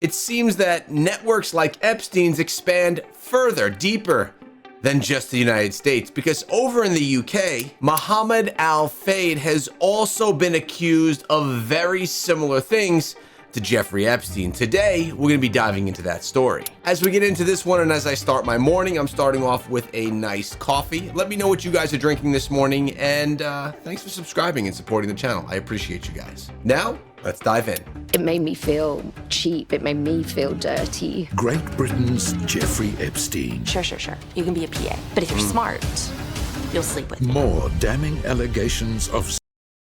It seems that networks like Epstein's expand further, deeper than just the United States, because over in the UK, Mohammed Al-Fayed has also been accused of very similar things to Jeffrey Epstein. Today, we're gonna be diving into that story. As we get into this one and as I start my morning, I'm starting off with a nice coffee. Let me know what you guys are drinking this morning, and thanks for subscribing and supporting the channel. I appreciate you guys. Now, let's dive in. It made me feel cheap. It made me feel dirty. Great Britain's Jeffrey Epstein. Sure. You can be a PA. But if you're smart, you'll sleep with me. More damning allegations of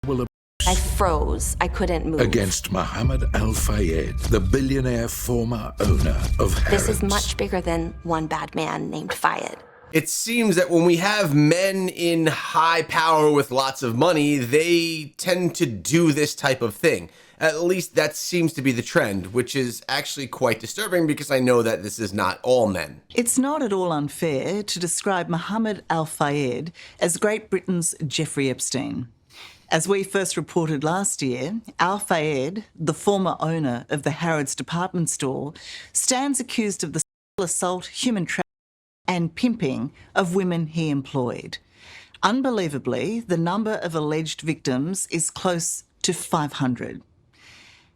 sexual I froze. I couldn't move. against Mohammed Al-Fayed, the billionaire former owner of Harrods. This is much bigger than one bad man named Fayed. It seems that when we have men in high power with lots of money, they tend to do this type of thing. At least that seems to be the trend, which is actually quite disturbing because I know that this is not all men. It's not at all unfair to describe Mohammed Al-Fayed as Great Britain's Jeffrey Epstein. As we first reported last year, Al-Fayed, the former owner of the Harrods department store, stands accused of the sexual assault, human trafficking and pimping of women he employed. Unbelievably, the number of alleged victims is close to 500.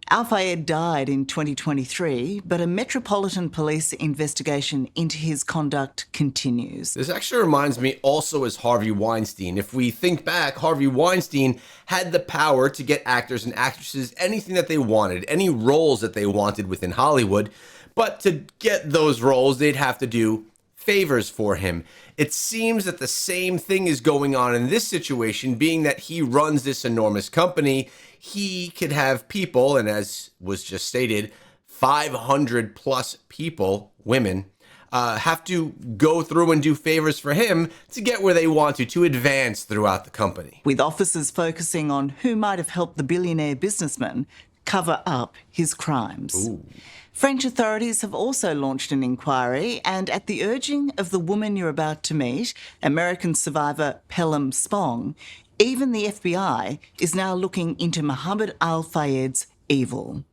Al-Fayed died in 2023, but a Metropolitan Police investigation into his conduct continues. This actually reminds me also as Harvey Weinstein. If we think back, Harvey Weinstein had the power to get actors and actresses anything that they wanted, any roles that they wanted within Hollywood, but to get those roles, they'd have to do favors for him. It seems that the same thing is going on in this situation, being that he runs this enormous company. He could have people, and as was just stated, 500 plus people, women, have to go through and do favors for him to get where they want to advance throughout the company. With officers focusing on who might have helped the billionaire businessman cover up his crimes. Ooh. French authorities have also launched an inquiry, and at the urging of the woman you're about to meet, American survivor Pelham Spong, even the FBI is now looking into Mohammed Al-Fayed's evil.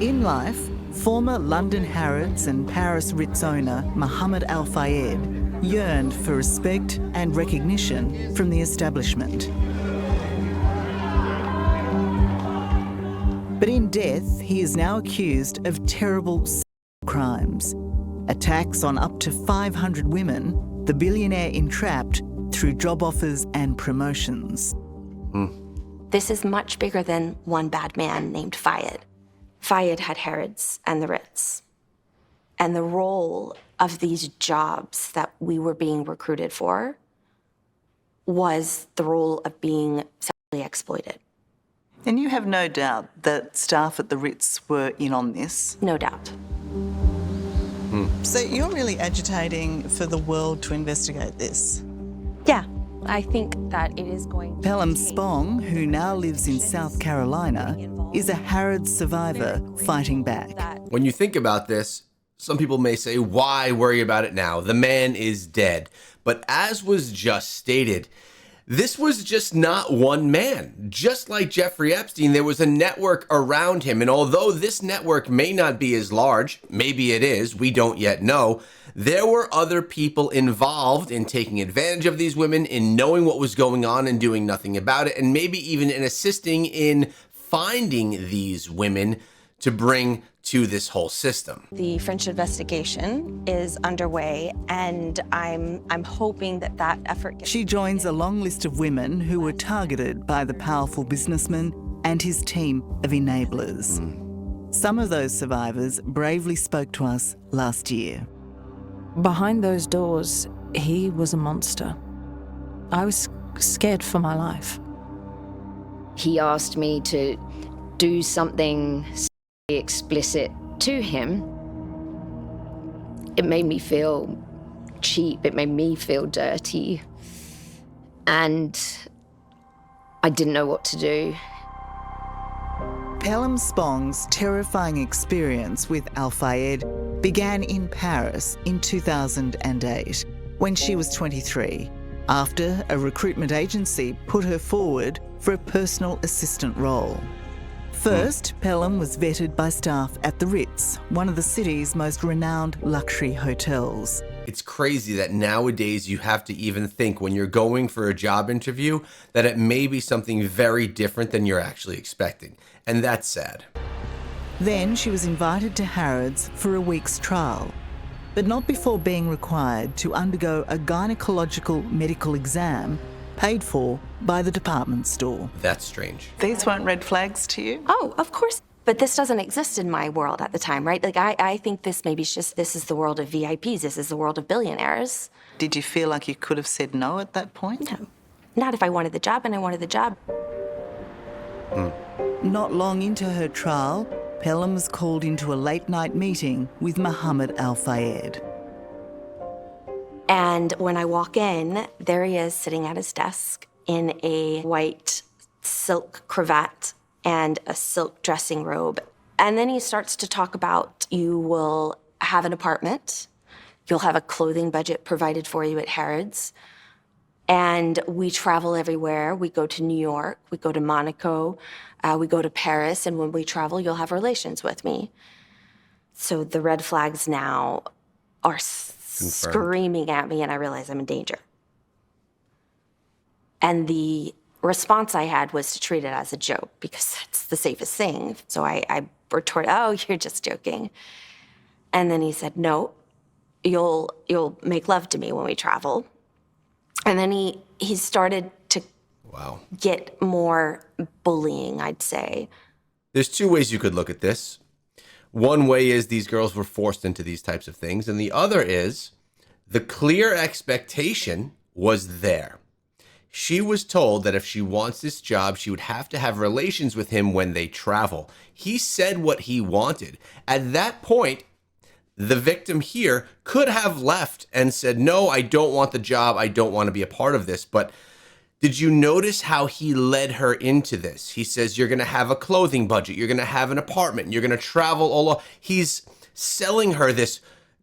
In life, former London Harrods and Paris Ritz owner Mohammed Al-Fayed yearned for respect and recognition from the establishment. But in death, he is now accused of terrible crimes. Attacks on up to 500 women, the billionaire entrapped through job offers and promotions. This is much bigger than one bad man named Fayed. Fayed had Harrods and the Ritz. And the role of these jobs that we were being recruited for was the role of being sexually exploited. And you have no doubt that staff at the Ritz were in on this? No doubt. So you're really agitating for the world to investigate this? Yeah, I think that it is going to Pelham take- Spong, who now lives in South Carolina, is a Harrods survivor fighting back. When you think about this, some people may say, why worry about it now? The man is dead. But as was just stated, this was just not one man. Just like Jeffrey Epstein, there was a network around him. And although this network may not be as large, maybe it is, we don't yet know, there were other people involved in taking advantage of these women, in knowing what was going on and doing nothing about it, and maybe even in assisting in finding these women to bring to this whole system. The French investigation is underway, and I'm hoping that that effort gets... She joins a long list of women who were targeted by the powerful businessman and his team of enablers. Some of those survivors bravely spoke to us last year. Behind those doors, he was a monster. I was scared for my life. He asked me to do something explicit to him. It made me feel cheap. It made me feel dirty. And I didn't know what to do. Pelham Spong's terrifying experience with Al-Fayed began in Paris in 2008, when she was 23, after a recruitment agency put her forward for a personal assistant role. First, Pelham was vetted by staff at the Ritz, one of the city's most renowned luxury hotels. It's crazy that nowadays you have to even think when you're going for a job interview that it may be something very different than you're actually expecting. And that's sad. Then she was invited to Harrods for a week's trial, but not before being required to undergo a gynecological medical exam paid for by the department store. That's strange. These weren't red flags to you? Oh, of course. But this doesn't exist in my world at the time, right? Like, I think this maybe is just, this is the world of VIPs. This is the world of billionaires. Did you feel like you could have said no at that point? No. Not if I wanted the job, and I wanted the job. Not long into her trial, Pelham was called into a late-night meeting with Mohammed Al Fayed. And when I walk in, there he is sitting at his desk in a white silk cravat and a silk dressing robe. And then he starts to talk about, you will have an apartment, you'll have a clothing budget provided for you at Harrods, and we travel everywhere. We go to New York, we go to Monaco, we go to Paris, and when we travel, you'll have relations with me. So the red flags now are screaming at me, and I realize I'm in danger. And the response I had was to treat it as a joke because that's the safest thing. So I retorted, "Oh, you're just joking." And then he said, "No, you'll make love to me when we travel." And then he started to get more bullying, I'd say. There's two ways you could look at this. One way is these girls were forced into these types of things, and the other is the clear expectation was there. She was told that if she wants this job, she would have to have relations with him when they travel. He said what he wanted. At that point, the victim here could have left and said, "No, I don't want the job. I don't want to be a part of this." But did you notice how he led her into this? He says, you're going to have a clothing budget. You're going to have an apartment. You're going to travel all over. He's selling her this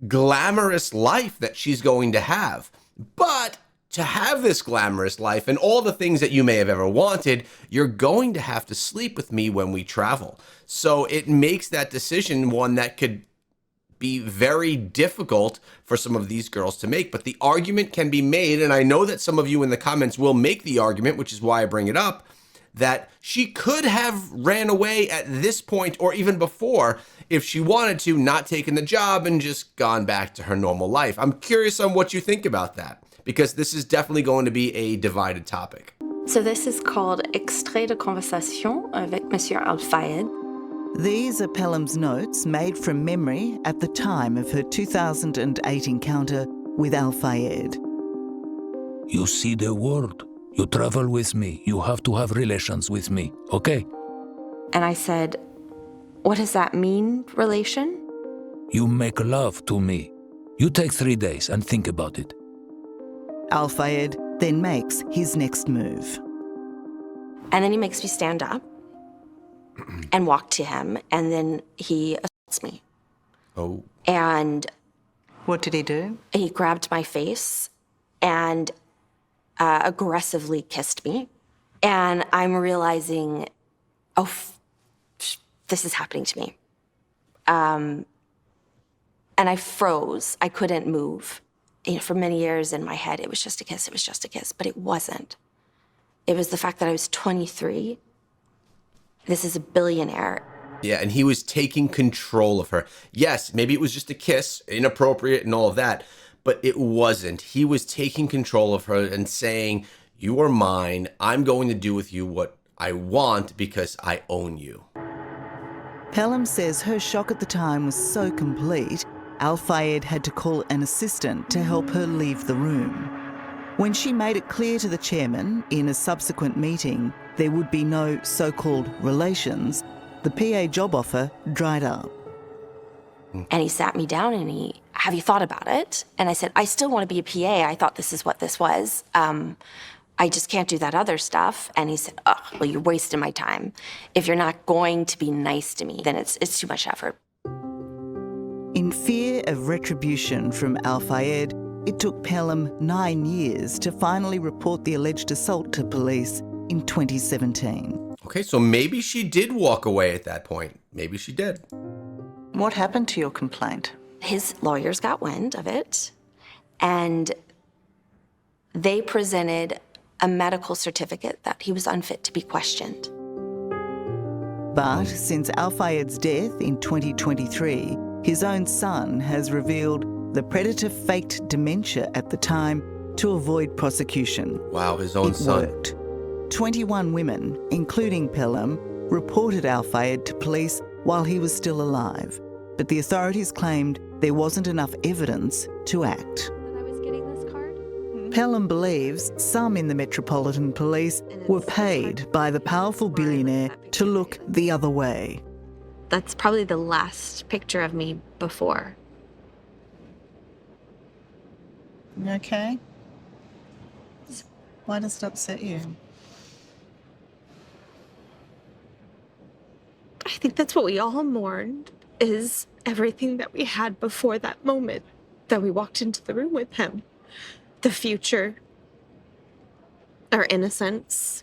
glamorous life that she's going to have. But to have this glamorous life and all the things that you may have ever wanted, you're going to have to sleep with me when we travel. So it makes that decision one that could be very difficult for some of these girls to make. But the argument can be made, and I know that some of you in the comments will make the argument, which is why I bring it up, that she could have ran away at this point or even before if she wanted to, not taken the job and just gone back to her normal life. I'm curious on what you think about that, because this is definitely going to be a divided topic. So this is called Extrait de conversation avec Monsieur Al Fayed. These are Pelham's notes made from memory at the time of her 2008 encounter with Al Fayed. You see the world. You travel with me. You have to have relations with me, okay? And I said, "What does that mean, relation?" You make love to me. You take 3 days and think about it. Al Fayed then makes his next move. And then he makes me stand up and walk to him, and then he assaults me. Oh. And What did he do? he grabbed my face and aggressively kissed me. And I'm realizing, this is happening to me. And I froze. I couldn't move. You know, for many years in my head, it was just a kiss, it was just a kiss, but it wasn't. It was the fact that I was 23. This is a billionaire. Yeah, and he was taking control of her. Yes, maybe it was just a kiss, inappropriate and all of that, but it wasn't. He was taking control of her and saying, "You are mine. I'm going to do with you what I want because I own you." Pelham says her shock at the time was so complete, Al Fayed had to call an assistant to help her leave the room. When she made it clear to the chairman in a subsequent meeting there would be no so-called relations, the PA job offer dried up. And he sat me down and have you thought about it? And I said, I still want to be a PA. I thought this is what this was. I just can't do that other stuff. And he said, "Oh, well, you're wasting my time. If you're not going to be nice to me, then it's too much effort." In fear of retribution from Al Fayed, it took Pelham 9 years to finally report the alleged assault to police in 2017. Okay, so maybe she did walk away at that point. Maybe she did. What happened to your complaint? His lawyers got wind of it, and they presented a medical certificate that he was unfit to be questioned. But since Al Fayed's death in 2023, his own son has revealed the predator faked dementia at the time to avoid prosecution. Wow, his own son. It worked. 21 women, including Pelham, reported Al Fayed to police while he was still alive, but the authorities claimed there wasn't enough evidence to act. I was getting this card. Pelham believes some in the Metropolitan Police were paid by the powerful billionaire to look the other way. That's probably the last picture of me before. Okay. Why does it upset you? I think that's what we all mourned, is everything that we had before that moment that we walked into the room with him. The future, our innocence,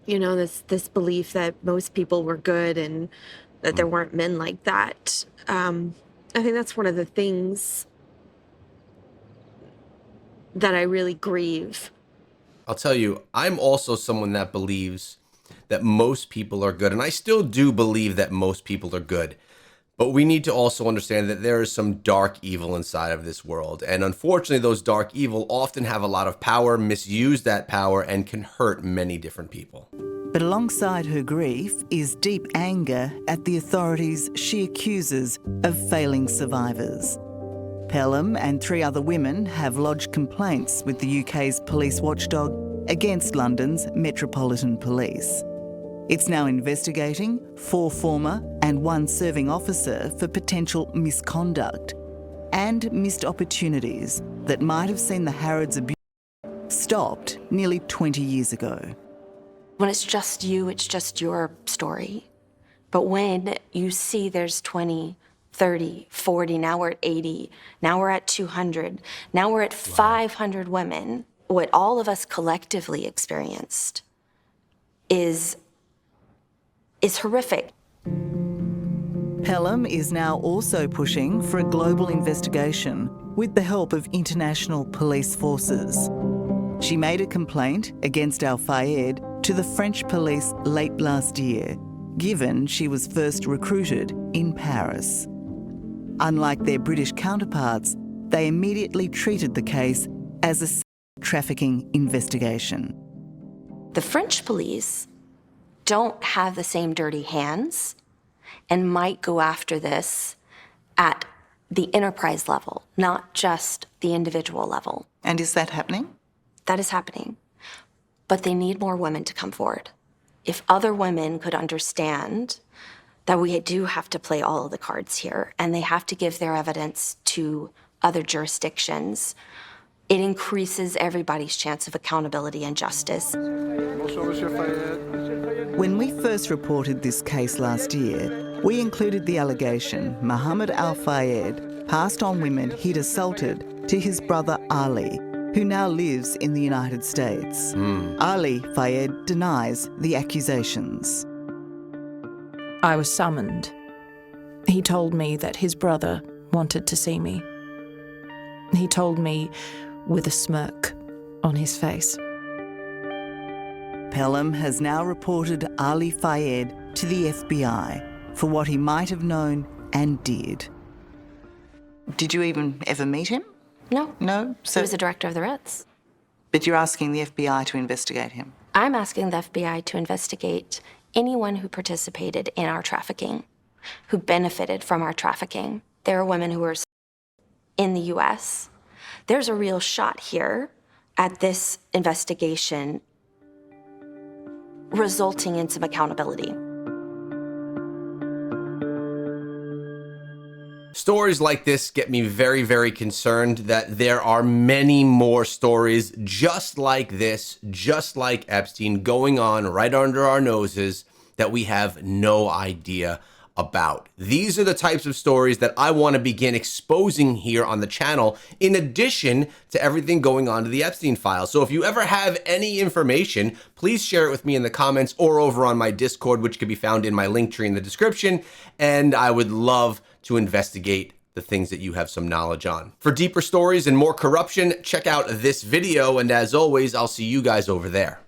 you know, this belief that most people were good and that there weren't men like that. I think that's one of the things that I really grieve. I'll tell you, I'm also someone that believes that most people are good. And I still do believe that most people are good. But we need to also understand that there is some dark evil inside of this world. And unfortunately, those dark evil often have a lot of power, misuse that power, and can hurt many different people. But alongside her grief is deep anger at the authorities she accuses of failing survivors. Pelham and 3 other women have lodged complaints with the UK's police watchdog against London's Metropolitan Police. It's now investigating 4 former and 1 serving officer for potential misconduct and missed opportunities that might have seen the Harrods abuse stopped nearly 20 years ago. When it's just you, it's just your story. But when you see there's 20, 30, 40, now we're at 80, now we're at 200, now we're at 500 women, what all of us collectively experienced is horrific. Pelham is now also pushing for a global investigation with the help of international police forces. She made a complaint against Al Fayed to the French police late last year, given she was first recruited in Paris. Unlike their British counterparts, they immediately treated the case as a trafficking investigation. The French police don't have the same dirty hands and might go after this at the enterprise level, not just the individual level. And is that happening? That is happening. But they need more women to come forward. If other women could understand that we do have to play all of the cards here and they have to give their evidence to other jurisdictions, it increases everybody's chance of accountability and justice. When we first reported this case last year, we included the allegation Mohamed Al-Fayed passed on women he'd assaulted to his brother Ali, who now lives in the United States. Ali Fayed denies the accusations. I was summoned. He told me that his brother wanted to see me. He told me with a smirk on his face. Pelham has now reported Ali Fayed to the FBI for what he might have known and did. Did you even ever meet him? No. No? He was the director of the Ritz. But you're asking the FBI to investigate him? I'm asking the FBI to investigate anyone who participated in our trafficking, who benefited from our trafficking. There are women who were in the US. There's a real shot here at this investigation resulting in some accountability. Stories like this get me very, very concerned that there are many more stories just like this, just like Epstein, going on right under our noses that we have no idea about. These are the types of stories that I want to begin exposing here on the channel, in addition to everything going on to the Epstein files. So if you ever have any information, please share it with me in the comments or over on my Discord, which can be found in my link tree in the description. And I would love to investigate the things that you have some knowledge on. For deeper stories and more corruption, check out this video. And as always, I'll see you guys over there.